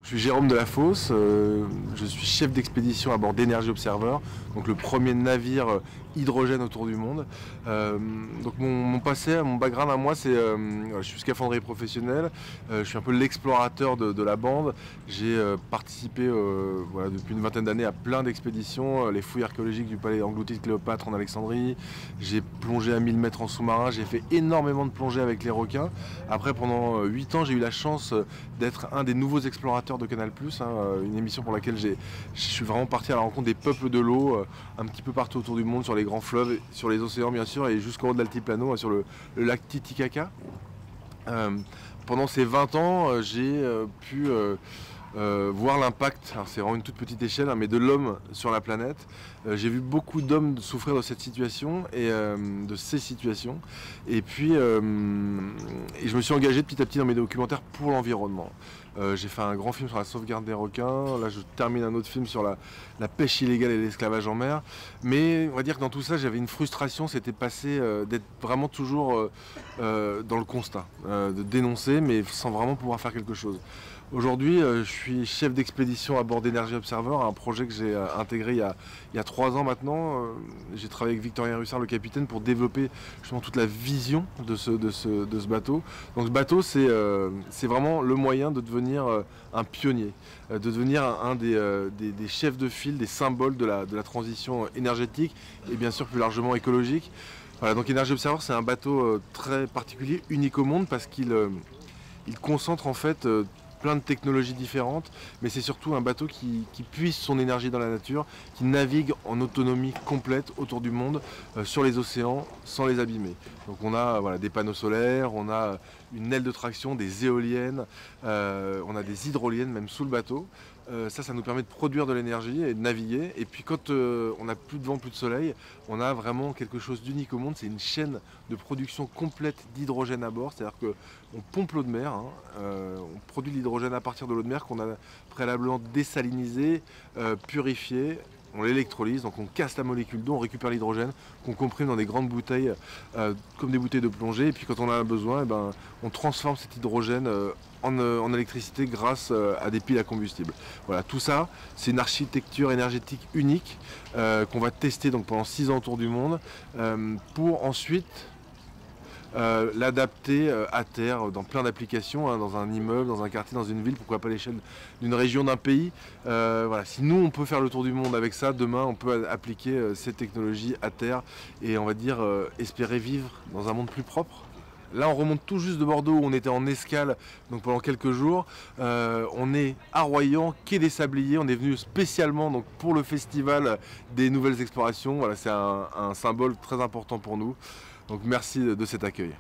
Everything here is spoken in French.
Je suis Jérôme de la Fosse, je suis chef d'expédition à bord d'Energy Observer, donc le premier navire hydrogène autour du monde. Donc mon passé, mon background à moi, c'est je suis scaphandrier professionnel, je suis un peu l'explorateur de la bande. J'ai participé voilà, depuis une vingtaine d'années à plein d'expéditions, les fouilles archéologiques du palais englouti de Cléopâtre en Alexandrie. J'ai plongé à 1000 mètres en sous-marin, j'ai fait énormément de plongées avec les requins. Après, pendant 8 ans, j'ai eu la chance d'être un des nouveaux explorateurs de Canal+, une émission pour laquelle je suis vraiment parti à la rencontre des peuples de l'eau, un petit peu partout autour du monde, sur les grands fleuves, sur les océans bien sûr, et jusqu'en haut de l'altiplano, sur le lac Titicaca. Pendant ces 20 ans, j'ai pu voir l'impact, c'est vraiment une toute petite échelle, mais de l'homme sur la planète. J'ai vu beaucoup d'hommes souffrir de cette situation et de ces situations. Et puis, je me suis engagé petit à petit dans mes documentaires pour l'environnement. J'ai fait un grand film sur la sauvegarde des requins. Là, je termine un autre film sur la pêche illégale et l'esclavage en mer. Mais on va dire que dans tout ça, j'avais une frustration. C'était passé d'être vraiment toujours dans le constat, de dénoncer, mais sans vraiment pouvoir faire quelque chose. Aujourd'hui, je suis chef d'expédition à bord d'Energy Observer, un projet que j'ai intégré il y a 3 ans maintenant. J'ai travaillé avec Victorien Russard, le capitaine, pour développer justement toute la vision de ce bateau. Donc ce bateau, c'est vraiment le moyen de devenir un pionnier, de devenir un des chefs de file, des symboles de la transition énergétique et bien sûr plus largement écologique. Voilà, donc Energy Observer, c'est un bateau très particulier, unique au monde, parce qu'il concentre en fait plein de technologies différentes, mais c'est surtout un bateau qui puise son énergie dans la nature, qui navigue en autonomie complète autour du monde, sur les océans, sans les abîmer. Donc on a voilà, des panneaux solaires, on a une aile de traction, des éoliennes, on a des hydroliennes même sous le bateau. Ça nous permet de produire de l'énergie et de naviguer. Et puis quand on n'a plus de vent, plus de soleil, on a vraiment quelque chose d'unique au monde. C'est une chaîne de production complète d'hydrogène à bord. C'est-à-dire qu'on pompe l'eau de mer, on produit l'hydrogène à partir de l'eau de mer qu'on a préalablement désalinisé, purifié. On l'électrolyse, donc on casse la molécule d'eau, on récupère l'hydrogène, qu'on comprime dans des grandes bouteilles, comme des bouteilles de plongée. Et puis quand on a besoin, on transforme cet hydrogène en électricité grâce à des piles à combustible. Voilà, tout ça, c'est une architecture énergétique unique qu'on va tester donc pendant 6 ans autour du monde pour ensuite l'adapter à terre dans plein d'applications, dans un immeuble, dans un quartier, dans une ville, pourquoi pas à l'échelle d'une région, d'un pays. Voilà. Si nous on peut faire le tour du monde avec ça, demain on peut appliquer ces technologies à terre et on va dire espérer vivre dans un monde plus propre. Là on remonte tout juste de Bordeaux où on était en escale donc pendant quelques jours. On est à Royan, quai des Sabliers, on est venu spécialement donc, pour le festival des nouvelles explorations. Voilà, c'est un symbole très important pour nous. Donc merci de cet accueil.